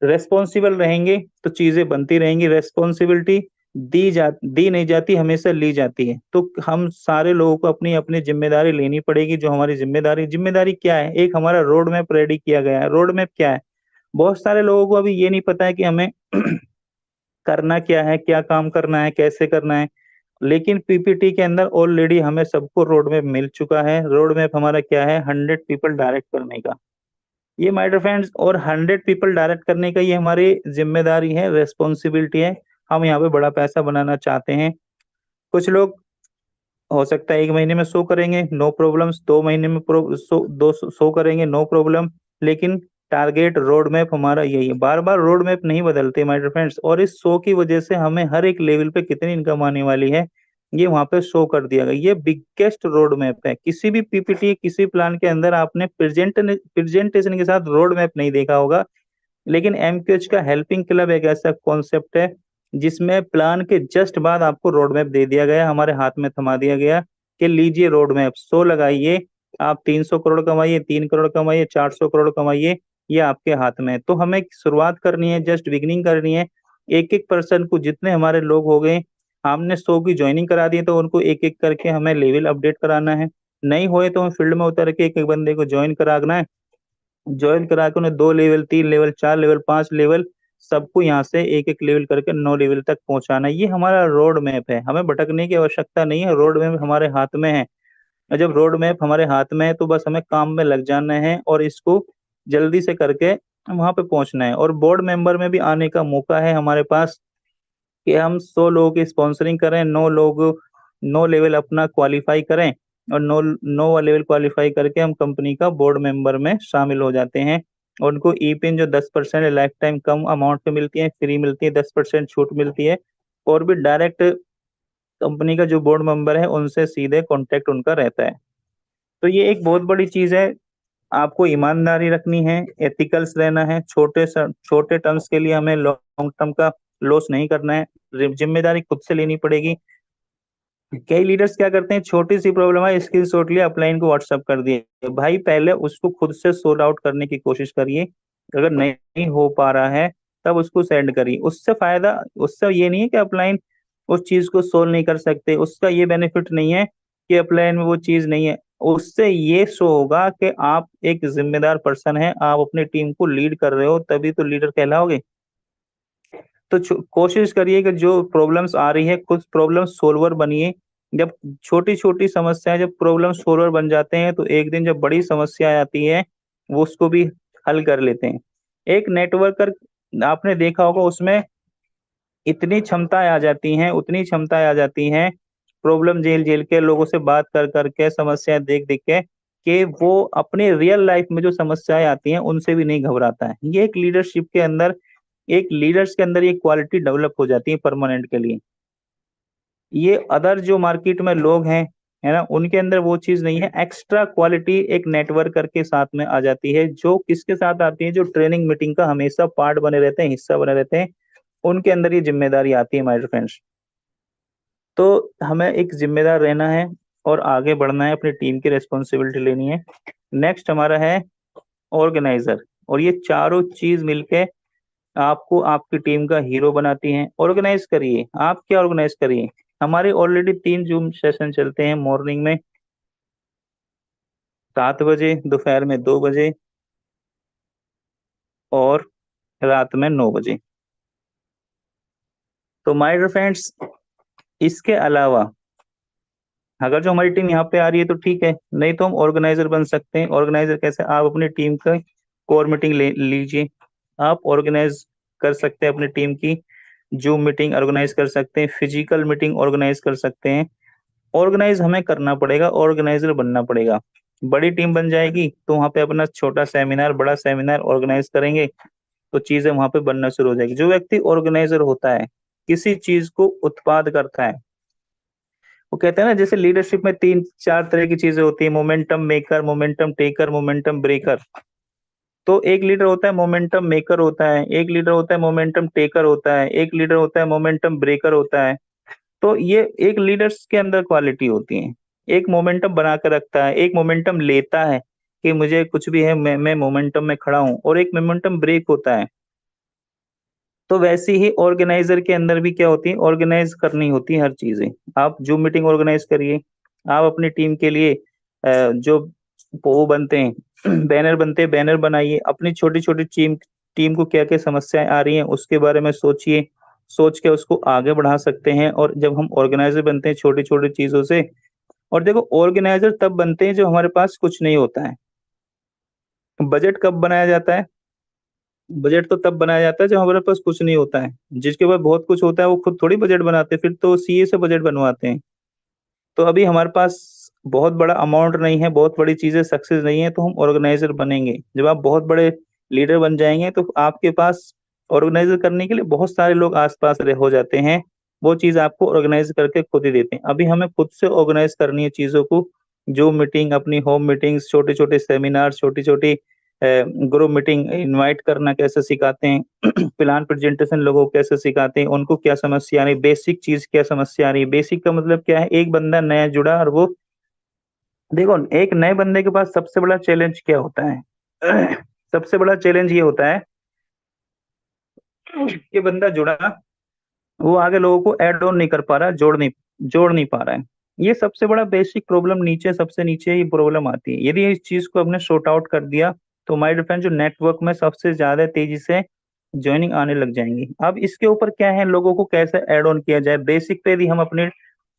रेस्पॉन्सिबल रहेंगे तो चीजें बनती रहेंगी। रेस्पॉन्सिबिलिटी दी नहीं जाती, हमेशा ली जाती है। तो हम सारे लोगों को अपनी अपनी जिम्मेदारी लेनी पड़ेगी। जो हमारी जिम्मेदारी जिम्मेदारी क्या है, एक हमारा रोड मैप रेडी किया गया है। रोड मैप क्या है? बहुत सारे लोगों को अभी ये नहीं पता है कि हमें करना क्या है, क्या काम करना है, कैसे करना है। लेकिन पीपीटी के अंदर ऑलरेडी हमें सबको रोड मैप मिल चुका है। रोड मैप हमारा क्या है? 100 पीपल डायरेक्ट करने का, ये माय डियर फ्रेंड्स। और 100 पीपल डायरेक्ट करने का ये हमारी जिम्मेदारी है, रेस्पॉन्सिबिलिटी है। हम यहाँ पे बड़ा पैसा बनाना चाहते हैं। कुछ लोग हो सकता है 1 महीने में 100 करेंगे, नो प्रॉब्लम्स। 2 महीने में 100 करेंगे, नो प्रॉब्लम। लेकिन टारगेट रोड मैप हमारा यही है। बार बार रोड मैप नहीं बदलते माय डियर फ्रेंड्स। और इस 100 की वजह से हमें हर एक लेवल पे कितनी इनकम आने वाली है, ये वहां पे शो कर दिया गया। ये बिगेस्ट रोड मैप है। किसी भी पीपीटी, किसी प्लान के अंदर आपने प्रेजेंटेशन के साथ रोड मैप नहीं देखा होगा। लेकिन एमक्यूएच का हेल्पिंग क्लब एक ऐसा कॉन्सेप्ट है जिसमें प्लान के जस्ट बाद आपको रोड मैप दे दिया गया, हमारे हाथ में थमा दिया गया कि लीजिए रोड मैप, 100 लगाइए। आप 300 करोड़ कमाइए, 3 करोड़ कमाइए, 400 करोड़ कमाइए, ये आपके हाथ में है। तो हमें शुरुआत करनी है, जस्ट बिगिनिंग करनी है। एक एक पर्सन को, जितने हमारे लोग हो गए, हमने 100 की ज्वाइनिंग करा दी, तो उनको एक एक करके हमें लेवल अपडेट कराना है। नहीं हुए तो हम फील्ड में उतर के एक एक बंदे को ज्वाइन कराना है। ज्वाइन करा के उन्हें 2 लेवल, 3 लेवल, 4 लेवल, 5 लेवल, सबको यहाँ से एक एक लेवल करके 9 लेवल तक पहुंचाना है। ये हमारा रोड मैप है। हमें भटकने की आवश्यकता नहीं है, रोड मैप हमारे हाथ में है। और जब रोड मैप हमारे हाथ में है तो बस हमें काम में लग जाना है और इसको जल्दी से करके वहां पे पहुंचना है। और बोर्ड मेंबर में भी आने का मौका है हमारे पास कि हम 100 लोगों की स्पॉन्सरिंग करें, 9 लोग 9 लेवल अपना क्वालिफाई करें, और 9 9 लेवल क्वालिफाई करके हम कंपनी का बोर्ड मेंबर में शामिल हो जाते हैं। और उनको ई पिन जो 10% लाइफ टाइम कम अमाउंट पे मिलती है, फ्री मिलती है, 10% छूट मिलती है। और भी डायरेक्ट कंपनी का जो बोर्ड मेंबर है उनसे सीधे कांटेक्ट उनका रहता है। तो ये एक बहुत बड़ी चीज है। आपको ईमानदारी रखनी है, एथिकल्स रहना है। छोटे टर्म्स के लिए हमें लॉन्ग टर्म का लॉस नहीं करना है, जिम्मेदारी खुद से लेनी पड़ेगी। कई लीडर्स क्या करते हैं, छोटी सी प्रॉब्लम है, स्क्रीनशॉट लिया, अपलाइन को व्हाट्सअप कर दिए। भाई पहले उसको खुद से सॉर्ट आउट करने की कोशिश करिए। अगर नहीं हो पा रहा है तब उसको सेंड करिए। उससे फायदा, उससे ये नहीं है कि अपलाइन उस चीज को सोल्व नहीं कर सकते, उसका ये बेनिफिट नहीं है कि अपलाइन में वो चीज नहीं है। उससे ये शो होगा कि आप एक जिम्मेदार पर्सन है, आप अपनी टीम को लीड कर रहे हो, तभी तो लीडर कहलाओगे। तो कोशिश करिए कि जो प्रॉब्लम्स आ रही है खुद प्रॉब्लम सोल्वर बनिए। जब छोटी छोटी समस्याएं, जब प्रॉब्लम सोल्वर बन जाते हैं तो एक दिन जब बड़ी समस्या आती है वो उसको भी हल कर लेते हैं। एक नेटवर्कर आपने देखा होगा, उसमें इतनी क्षमताएं आ जाती हैं, उतनी क्षमताएं आ जाती हैं, प्रॉब्लम झेल झेल के, लोगों से बात कर करके, समस्याएं देख देख के, कि वो अपने रियल लाइफ में जो समस्याएं आती हैं उनसे भी नहीं घबराता है। ये एक लीडरशिप के अंदर, एक लीडर्स के अंदर ये क्वालिटी डेवलप हो जाती है परमानेंट के लिए। ये अदर जो मार्केट में लोग हैं, है ना, उनके अंदर वो चीज नहीं है। एक्स्ट्रा क्वालिटी एक नेटवर्कर के साथ में आ जाती है। जो किसके साथ आती है? जो ट्रेनिंग मीटिंग का हमेशा पार्ट बने रहते हैं, हिस्सा बने रहते हैं, उनके अंदर ये जिम्मेदारी आती है माय फ्रेंड्स। तो हमें एक जिम्मेदार रहना है और आगे बढ़ना है, अपनी टीम की रिस्पॉन्सिबिलिटी लेनी है। नेक्स्ट हमारा है ऑर्गेनाइजर। और ये चारों चीज मिलके आपको आपकी टीम का हीरो बनाती हैं। ऑर्गेनाइज करिए। आप क्या ऑर्गेनाइज करिए? हमारे ऑलरेडी 3 जूम सेशन चलते हैं, मॉर्निंग में 7 बजे, दोपहर में 2 बजे, और रात में 9 बजे। तो माय डियर फ्रेंड्स, इसके अलावा अगर जो हमारी टीम यहाँ पे आ रही है तो ठीक है, नहीं तो हम ऑर्गेनाइजर बन सकते हैं। ऑर्गेनाइजर कैसे? आप अपनी टीम का कोर मीटिंग ले लीजिए। आप ऑर्गेनाइज कर सकते हैं अपनी टीम की, जूम मीटिंग ऑर्गेनाइज कर सकते हैं, फिजिकल मीटिंग ऑर्गेनाइज कर सकते हैं। ऑर्गेनाइज हमें करना पड़ेगा, ऑर्गेनाइजर बनना पड़ेगा। बड़ी टीम बन जाएगी तो वहां पे अपना छोटा सेमिनार, बड़ा सेमिनार ऑर्गेनाइज करेंगे, तो चीजें वहां पे बनना शुरू हो जाएगी। जो व्यक्ति ऑर्गेनाइजर होता है, किसी चीज को उत्पाद करता है, वो कहते हैं ना, जैसे लीडरशिप में तीन चार तरह की चीजें होती है, momentum maker, momentum taker, momentum breaker. तो एक लीडर होता है मोमेंटम मेकर होता है, एक लीडर होता है मोमेंटम टेकर होता है, एक लीडर होता है मोमेंटम ब्रेकर होता है। तो ये एक लीडर्स के अंदर क्वालिटी होती है। एक मोमेंटम बना कर रखता है, एक मोमेंटम लेता है कि मुझे कुछ भी है, मैं मोमेंटम में खड़ा हूं, और एक मोमेंटम ब्रेक होता है। तो वैसे ही ऑर्गेनाइजर के अंदर भी क्या होती है, ऑर्गेनाइज करनी होती है हर चीजें। आप जूम मीटिंग ऑर्गेनाइज करिए, आप अपनी टीम के लिए जो वो बनते हैं बैनर बनते हैं, बैनर बनाइए। अपनी छोटी छोटी टीम टीम को क्या क्या समस्याएं आ रही हैं उसके बारे में सोचिए, सोच के उसको आगे बढ़ा सकते हैं। और जब हम ऑर्गेनाइजर बनते हैं छोटी छोटी चीजों से, और देखो ऑर्गेनाइजर तब बनते हैं जब हमारे पास कुछ नहीं होता है। बजट कब बनाया जाता है? बजट तो तब बनाया जाता है जब हमारे पास कुछ नहीं होता है। जिसके पास बहुत कुछ होता है वो खुद थोड़ी बजट बनाते हैं, फिर तो सीए से बजट बनवाते हैं। तो अभी हमारे पास बहुत बड़ा अमाउंट नहीं है, बहुत बड़ी चीजें सक्सेस नहीं है, तो हम ऑर्गेनाइजर बनेंगे। जब आप बहुत बड़े लीडर बन जाएंगे तो आपके पास ऑर्गेनाइजर करने के लिए बहुत सारे लोग आसपास हो जाते हैं। वो चीज आपको ऑर्गेनाइज करके खुद ही देते हैं। अभी हमें खुद से ऑर्गेनाइज करनी है चीजों को। जो मीटिंग, अपनी होम मीटिंग्स, छोटे छोटे सेमिनार, छोटी छोटी ग्रुप मीटिंग इनवाइट करना कैसे सिखाते हैं प्लान प्रेजेंटेशन लोगों को कैसे सिखाते हैं, उनको क्या समस्या आ रही, बेसिक चीज क्या समस्या आ रही है। बेसिक का मतलब क्या है, एक बंदा नया जुड़ा और वो, देखो एक नए बंदे के पास सबसे बड़ा चैलेंज क्या होता है सबसे बड़ा चैलेंज ये होता है कि बंदा जुड़ा, वो आगे लोगों को ऐड ऑन नहीं कर पा रहा, जोड़ नहीं पा रहा है। ये सबसे बड़ा बेसिक प्रॉब्लम, नीचे सबसे नीचे ये प्रॉब्लम आती है। यदि इस चीज को हमने सॉर्ट आउट कर दिया तो माय डियर फ्रेंड, जो नेटवर्क में सबसे ज्यादा तेजी से ज्वाइनिंग आने लग जाएंगी। अब इसके ऊपर क्या है, लोगों को कैसे ऐड ऑन किया जाए। बेसिक पे यदि हम अपने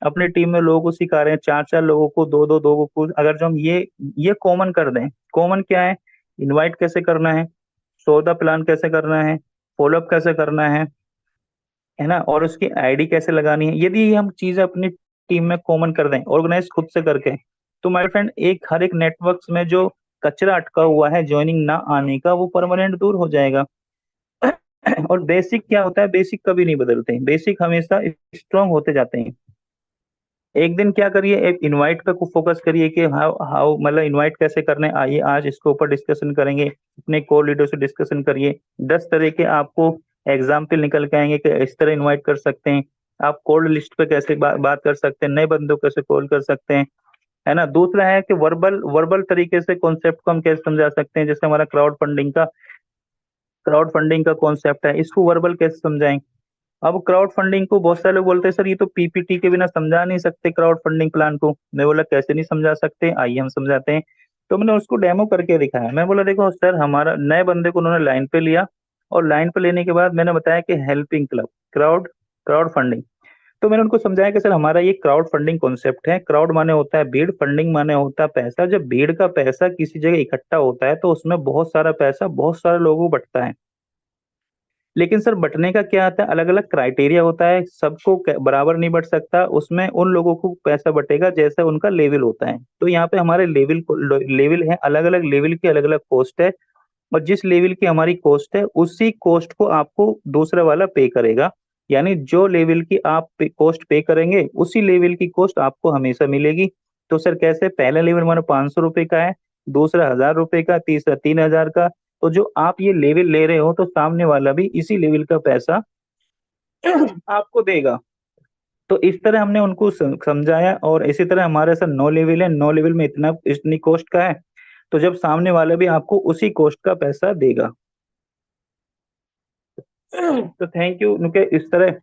अपने टीम में लोगों को सिखा रहे हैं, चार चार लोगों को, दो दो लोगों को, अगर जो हम ये कॉमन कर दें। कॉमन क्या है, इनवाइट कैसे करना है, सौदा प्लान कैसे करना है, फॉलोअप कैसे करना है ना, और उसकी आईडी कैसे लगानी है। यदि ये हम चीजें अपनी टीम में कॉमन कर दें, ऑर्गेनाइज खुद से करके, तो माय फ्रेंड एक हर एक नेटवर्क में जो कचरा अटका हुआ है ज्वाइनिंग ना आने का, वो परमानेंट दूर हो जाएगा। और बेसिक क्या होता है, बेसिक कभी नहीं बदलते, बेसिक हमेशा स्ट्रांग होते जाते हैं। एक दिन क्या करिए, एक इनवाइट पे फोकस करिए कि हाउ हाउ मतलब इनवाइट कैसे करने, आइए आज इसके ऊपर डिस्कशन करेंगे। अपने को लीडर से डिस्कशन करिए। 10 तरह के आपको एग्जाम्पल निकल के आएंगे कि इस तरह इनवाइट कर सकते हैं। आप कोल्ड लिस्ट पे कैसे बात कर सकते हैं, नए बंदों को कैसे कॉल कर सकते हैं, है ना। दूसरा है कि वर्बल वर्बल तरीके से कॉन्सेप्ट को हम कैसे समझा सकते हैं। जैसे हमारा क्राउड फंडिंग का कॉन्सेप्ट है, इसको वर्बल कैसे समझाएं। अब क्राउड फंडिंग को बहुत सारे लोग बोलते हैं सर ये तो पीपीटी के बिना समझा नहीं सकते क्राउड फंडिंग प्लान को। मैं बोला कैसे नहीं समझा सकते, आइए हम समझाते हैं। तो मैंने उसको डेमो करके दिखाया। मैं बोला देखो सर, हमारा नए बंदे को उन्होंने लाइन पे लिया, और लाइन पे लेने के बाद मैंने बताया कि helping club, crowd crowd funding. तो मैंने उनको समझाया कि सर हमारा ये क्राउड फंडिंग कॉन्सेप्ट है। क्राउड माने होता है भीड़, फंडिंग माने होता है पैसा। जब भीड़ का पैसा किसी जगह इकट्ठा होता है तो उसमें बहुत सारा पैसा बहुत सारे लोगों को बंटता है। लेकिन सर बंटने का क्या आता है, अलग अलग क्राइटेरिया होता है, सबको बराबर नहीं बंट सकता। उसमें उन लोगों को पैसा बटेगा जैसा उनका लेवल होता है। तो यहाँ पे हमारे लेवल है, अलग अलग लेवल की अलग अलग कॉस्ट है। और जिस लेवल की हमारी कॉस्ट है उसी कॉस्ट को आपको दूसरा वाला पे करेगा। यानी जो लेवल की आप कॉस्ट पे करेंगे उसी लेवल की कॉस्ट आपको हमेशा मिलेगी। तो सर कैसे, पहला लेवल हमारा 500 रुपये का है, दूसरा 1000 रुपये का, तीसरा 3000 का। तो जो आप ये लेवल ले रहे हो तो सामने वाला भी इसी लेवल का पैसा आपको देगा। तो इस तरह हमने उनको समझाया। और इसी तरह हमारे साथ 9 लेवल है, 9 लेवल में इतना इतनी कॉस्ट का है। तो जब सामने वाला भी आपको उसी कॉस्ट का पैसा देगा। तो थैंक यू उनके, इस तरह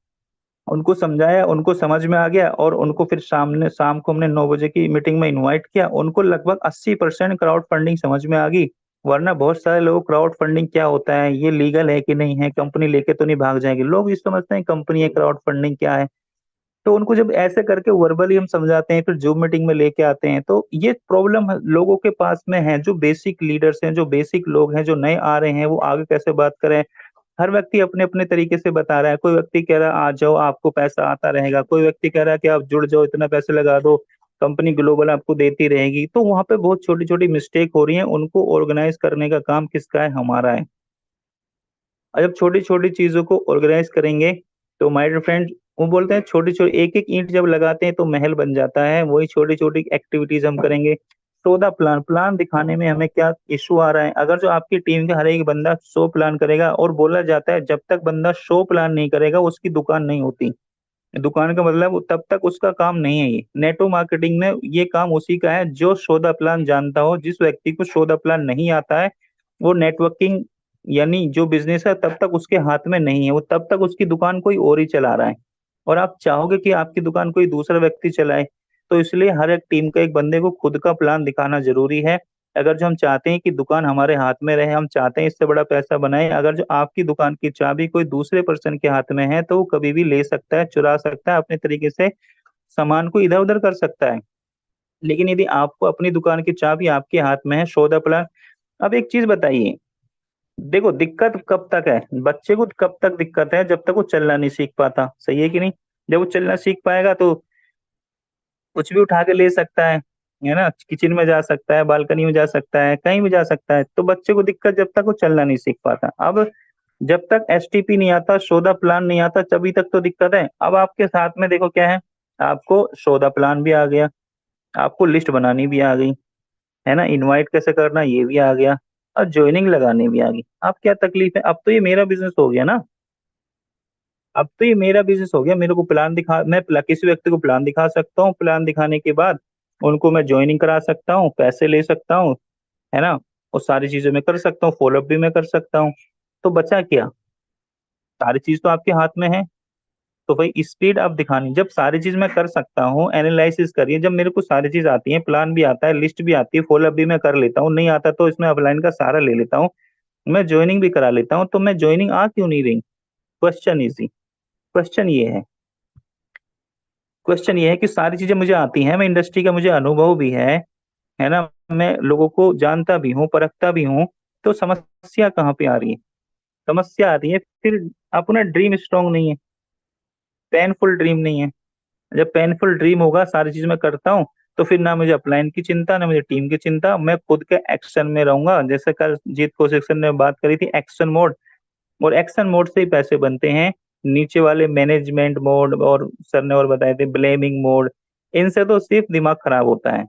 उनको समझाया, उनको समझ में आ गया। और उनको फिर सामने शाम को हमने 9 बजे की मीटिंग में इनवाइट किया। उनको लगभग 80% क्राउड फंडिंग समझ में आ गई। वरना बहुत सारे लोग क्राउड फंडिंग क्या होता है, ये लीगल है कि नहीं है, कंपनी लेके तो नहीं भाग जाएगी, लोग ये समझते हैं कंपनी है, क्राउड फंडिंग क्या है। तो उनको जब ऐसे करके वर्बली हम समझाते हैं, फिर जूम मीटिंग में लेके आते हैं, तो ये प्रॉब्लम लोगों के पास में है। जो बेसिक लीडर्स हैं, जो बेसिक लोग हैं, जो नए आ रहे हैं, वो आगे कैसे बात करें। हर व्यक्ति अपने अपने तरीके से बता रहा है। कोई व्यक्ति कह रहा है आ जाओ आपको पैसा आता रहेगा, कोई व्यक्ति कह रहा है कि आप जुड़ जाओ, इतना पैसे लगा दो, कंपनी ग्लोबल आपको देती रहेगी। तो वहां पे बहुत छोटी छोटी मिस्टेक हो रही है। उनको ऑर्गेनाइज करने का काम किसका है, हमारा है। और जब छोटी छोटी चीजों को ऑर्गेनाइज करेंगे तो माय डियर फ्रेंड, वो बोलते हैं छोटी छोटी एक एक ईंट जब लगाते हैं तो महल बन जाता है, वही छोटी छोटी एक्टिविटीज हम करेंगे। 14 प्लान प्लान दिखाने में हमें क्या इशू आ रहा है? अगर जो आपकी टीम का हर एक बंदा 100 प्लान करेगा, और बोला जाता है जब तक बंदा 100 प्लान नहीं करेगा उसकी दुकान नहीं होती। दुकान का मतलब तब तक उसका काम नहीं है। ये नेटवर्क मार्केटिंग में ये काम उसी का है जो 14 प्लान जानता हो। जिस व्यक्ति को 14 प्लान नहीं आता है, वो नेटवर्किंग यानी जो बिजनेस है तब तक उसके हाथ में नहीं है, वो तब तक उसकी दुकान कोई और ही चला रहा है। और आप चाहोगे कि आपकी दुकान कोई दूसरा व्यक्ति चलाए? तो इसलिए हर एक टीम का एक बंदे को खुद का प्लान दिखाना जरूरी है। अगर जो हम चाहते हैं कि दुकान हमारे हाथ में रहे, हम चाहते हैं इससे बड़ा पैसा बनाए, अगर जो आपकी दुकान की चाबी कोई दूसरे पर्सन के हाथ में है तो वो कभी भी ले सकता है, चुरा सकता है, अपने तरीके से सामान को इधर उधर कर सकता है। लेकिन यदि आपको अपनी दुकान की चाबी आपके हाथ में है, 14 प्लान। अब एक चीज बताइए, देखो दिक्कत कब तक है? बच्चे को कब तक दिक्कत है? जब तक वो चलना नहीं सीख पाता, सही है कि नहीं? जब वो चलना सीख पाएगा तो कुछ भी उठा के ले सकता है ना? किचन में जा सकता है, बालकनी में जा सकता है, कहीं भी जा सकता है। तो बच्चे को दिक्कत जब तक वो चलना नहीं सीख पाता। अब जब तक एसटीपी नहीं आता, 14 प्लान नहीं आता, तभी तक तो दिक्कत है। अब आपके साथ में देखो क्या है, आपको 14 प्लान भी आ गया, आपको लिस्ट बनानी भी आ गई, है ना? इनवाइट कैसे करना ये भी आ गया, और ज्वाइनिंग लगानी भी आ गई। अब क्या तकलीफ है? अब तो ये मेरा बिजनेस हो गया ना। अब तो ये मेरा बिजनेस हो गया। मेरे को प्लान दिखा, मैं किसी व्यक्ति को प्लान दिखा सकता हूँ, प्लान दिखाने के बाद उनको मैं ज्वाइनिंग करा सकता हूँ, पैसे ले सकता हूँ, है ना? और सारी चीजें मैं कर सकता हूँ, फॉलोअप भी मैं कर सकता हूँ। तो बचा क्या? सारी चीज तो आपके हाथ में है। तो भाई स्पीड आप दिखानी, जब सारी चीज मैं कर सकता हूँ, एनालिसिस करिए, जब मेरे को सारी चीज आती है, प्लान भी आता है, लिस्ट भी आती है, फॉलोअप भी मैं कर लेता हूँ, नहीं आता तो इसमें अपलाइन का सहारा ले लेता हूँ, मैं ज्वाइनिंग भी करा लेता हूँ, तो मैं ज्वाइनिंग आ क्यों नहीं रही? क्वेश्चन इजी, क्वेश्चन ये है, क्वेश्चन ये है कि सारी चीजें मुझे आती हैं, मैं इंडस्ट्री का मुझे अनुभव भी है ना? मैं लोगों को जानता भी हूँ, परखता भी हूँ। तो समस्या कहाँ पे आ रही है? समस्या आती है फिर अपना ड्रीम स्ट्रांग नहीं है, पेनफुल ड्रीम नहीं है। जब पेनफुल ड्रीम होगा, सारी चीज मैं करता हूँ, तो फिर ना मुझे अपलाइन की चिंता, ना मुझे टीम की चिंता, मैं खुद के एक्शन में रहूंगा। जैसे कल जीत को सेक्शन ने बात करी थी, एक्शन मोड, और एक्शन मोड से ही पैसे बनते हैं। नीचे वाले मैनेजमेंट मोड, और सर ने और बताए थे ब्लेमिंग मोड, इनसे तो सिर्फ दिमाग खराब होता है।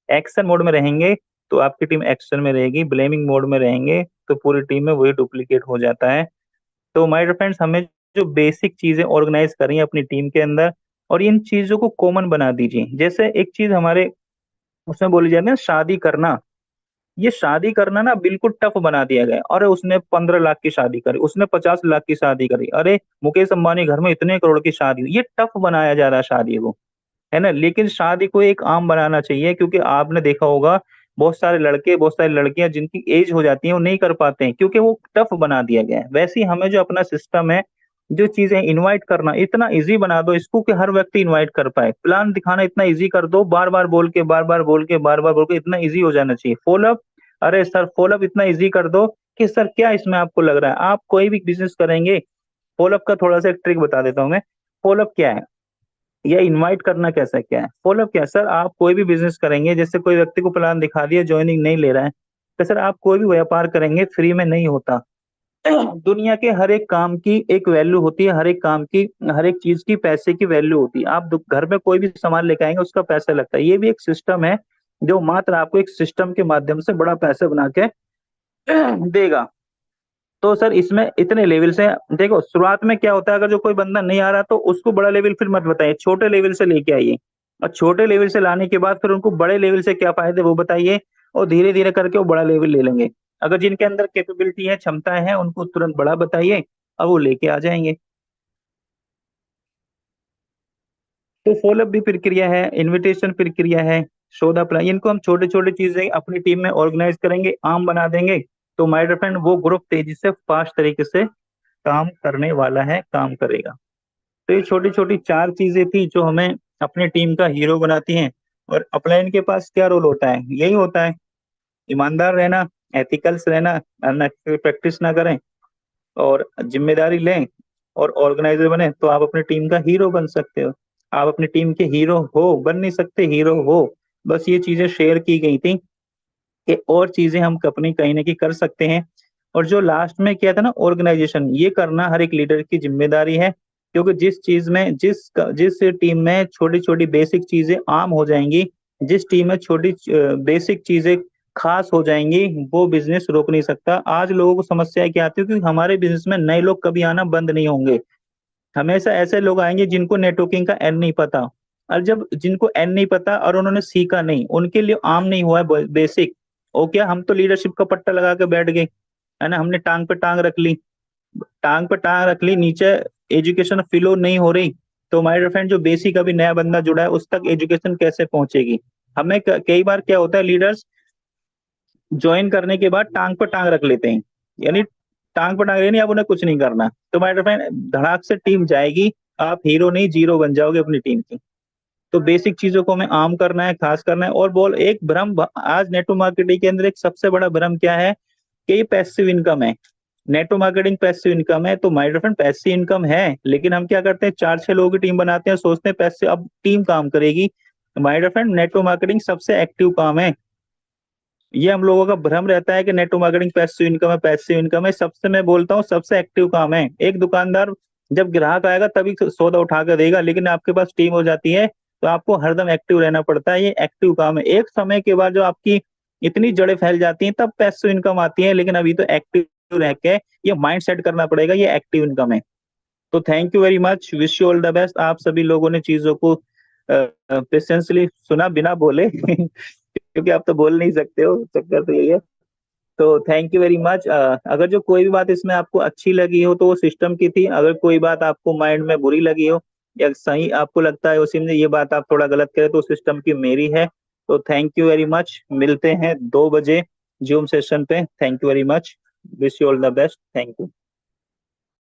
एक्शन मोड में रहेंगे तो आपकी टीम एक्शन में रहेगी, ब्लेमिंग मोड में रहेंगे तो पूरी टीम में वही डुप्लीकेट हो जाता है। तो माय डियर फ्रेंड्स, हमें जो बेसिक चीजें ऑर्गेनाइज करी हैं अपनी टीम के अंदर, और इन चीजों को कॉमन बना दीजिए। जैसे एक चीज हमारे उसमें बोली जाती है ना, शादी करना। ये शादी करना ना बिल्कुल टफ बना दिया गया है। अरे उसने 15 लाख की शादी करी, उसने 50 लाख की शादी करी, अरे मुकेश अंबानी घर में इतने करोड़ की शादी हुई। ये टफ बनाया जा रहा है शादी को, है ना? लेकिन शादी को एक आम बनाना चाहिए, क्योंकि आपने देखा होगा बहुत सारे लड़के, बहुत सारी लड़कियां जिनकी एज हो जाती है वो नहीं कर पाते हैं, क्योंकि वो टफ बना दिया गया है। वैसे ही हमें जो अपना सिस्टम है, जो चीजें इनवाइट करना इतना इजी बना दो इसको कि हर व्यक्ति इनवाइट कर पाए। प्लान दिखाना इतना इजी कर दो, बार बार बोल के, बार बार बोल के, बार बार बोल के, इतना इजी हो जाना चाहिए। फॉलोअप, अरे सर फॉलोअप इतना इजी कर दो कि सर क्या इसमें आपको लग रहा है? आप कोई भी बिजनेस करेंगे, फॉलोअप का थोड़ा सा एक ट्रिक बता देता हूँ मैं। फॉलोअप क्या है, या इनवाइट करना कैसा क्या है? फॉलोअप क्या है? सर आप कोई भी बिजनेस करेंगे, जैसे कोई व्यक्ति को प्लान दिखा दिया, ज्वाइनिंग नहीं ले रहा है, तो सर आप कोई भी व्यापार करेंगे फ्री में नहीं होता। दुनिया के हर एक काम की एक वैल्यू होती है, हर एक काम की, हर एक चीज की पैसे की वैल्यू होती है। आप घर में कोई भी सामान लेके आएंगे उसका पैसा लगता है। ये भी एक सिस्टम है जो मात्र आपको एक सिस्टम के माध्यम से बड़ा पैसा बना के देगा। तो सर इसमें इतने लेवल से, देखो शुरुआत में क्या होता है, अगर जो कोई बंदा नहीं आ रहा तो उसको बड़ा लेवल फिर मत बताइए, छोटे लेवल से लेके आइए। और छोटे लेवल से लाने के बाद फिर उनको बड़े लेवल से क्या फायदे वो बताइए, और धीरे धीरे करके वो बड़ा लेवल ले लेंगे। अगर जिनके अंदर कैपेबिलिटी है, क्षमताएं हैं, उनको तुरंत बड़ा बताइए, अब वो लेके आ जाएंगे। तो फॉलोअप भी प्रक्रिया है, इनविटेशन प्रक्रिया है, शोध अप्लाई, इनको हम छोटे छोटे चीजें अपनी टीम में ऑर्गेनाइज करेंगे, आम बना देंगे, तो माय डियर फ्रेंड वो ग्रुप तेजी से फास्ट तरीके से काम करने वाला है, काम करेगा। तो ये छोटी छोटी 4 चीजें थी जो हमें अपने टीम का हीरो बनाती हैं। और अपलाइन के पास क्या रोल होता है? यही होता है, ईमानदार रहना, एथिकल्स रहना, अनएथिकल प्रैक्टिस ना करें, और जिम्मेदारी लें, और ऑर्गेनाइजर बने, तो आप अपनी टीम का हीरो बन सकते हो। आप अपनी टीम के हीरो हो, बन नहीं सकते, हीरो हो। बस ये चीजें शेयर की गई थी कि और चीजें हम अपनी कहीं ना कहीं कर सकते हैं। और जो लास्ट में किया था ना, ऑर्गेनाइजेशन, ये करना हर एक लीडर की जिम्मेदारी है। क्योंकि जिस टीम में छोटी छोटी बेसिक चीजें आम हो जाएंगी, जिस टीम में छोटी बेसिक चीजें खास हो जाएंगी, वो बिजनेस रोक नहीं सकता। आज लोगों को समस्या क्या आती है कि हमारे बिजनेस में नए लोग कभी आना बंद नहीं होंगे। हमेशा ऐसे लोग आएंगे जिनको नेटवर्किंग का एन नहीं पता। और जब जिनको एन नहीं पता और उन्होंने सीखा नहीं, उनके लिए आम नहीं हुआ है बेसिक। ओ क्या, हम तो लीडरशिप का पट्टा लगा के बैठ गए, है ना, हमने टांग पे टांग रख ली, टांग पे टांग रख ली, नीचे एजुकेशन फ्लो नहीं हो रही। तो माय फ्रेंड, जो बेसिक अभी नया बंदा जुड़ा है, उस तक एजुकेशन कैसे पहुंचेगी? हमें कई बार क्या होता है, लीडर्स ज्वाइन करने के बाद टांग पर टांग रख लेते हैं, यानी टांग पर टांग रहे नहीं, अब उन्हें कुछ नहीं करना। तो माय फ्रेंड, धड़ाक से टीम जाएगी, आप हीरो नहीं जीरो बन जाओगे अपनी टीम की। तो बेसिक चीजों को हमें आम करना है, खास करना है। और बोल एक भ्रम आज नेटवर्क मार्केटिंग के अंदर एक सबसे बड़ा भ्रम क्या है कि ये पैसिव इनकम है। नेटवर्क मार्केटिंग पैसिव इनकम है, तो माय फ्रेंड पैसिव इनकम है, लेकिन हम क्या करते हैं, 4-6 लोगों की टीम बनाते हैं, सोचते हैं पैसिव अब टीम काम करेगी। माय फ्रेंड, नेटवर्क मार्केटिंग सबसे एक्टिव काम है। ये हम लोगों का भ्रम रहता है कि नेटवर्क मार्केटिंग पैसिव इनकम है, पैसिव इनकम है। सबसे, मैं बोलता हूँ, सबसे एक्टिव काम है। एक दुकानदार जब ग्राहक आएगा तभी सौदा उठा कर देगा, लेकिन आपके पास टीम हो जाती है तो आपको हरदम एक्टिव रहना पड़ता है। ये एक्टिव काम है। एक समय के बाद जो आपकी इतनी जड़ें फैल जाती हैं तब पैसिव इनकम आती है, लेकिन अभी तो एक्टिव रह के ये माइंड सेट करना पड़ेगा, ये एक्टिव इनकम है। तो thank you very much, wish you all the best. आप सभी लोगों ने चीजों को पेशेंसली सुना बिना बोले क्योंकि आप तो बोल नहीं सकते हो, चक्कर तो यही है। तो थैंक यू वेरी मच। अगर जो कोई भी बात इसमें आपको अच्छी लगी हो तो वो सिस्टम की थी, अगर कोई बात आपको माइंड में बुरी लगी हो या सही आपको लगता है उसी में ये बात आप थोड़ा गलत करें, तो सिस्टम की मेरी है। तो थैंक यू वेरी मच, मिलते हैं 2 बजे जूम सेशन पे। Thank you very much, wish you all the best, thank you.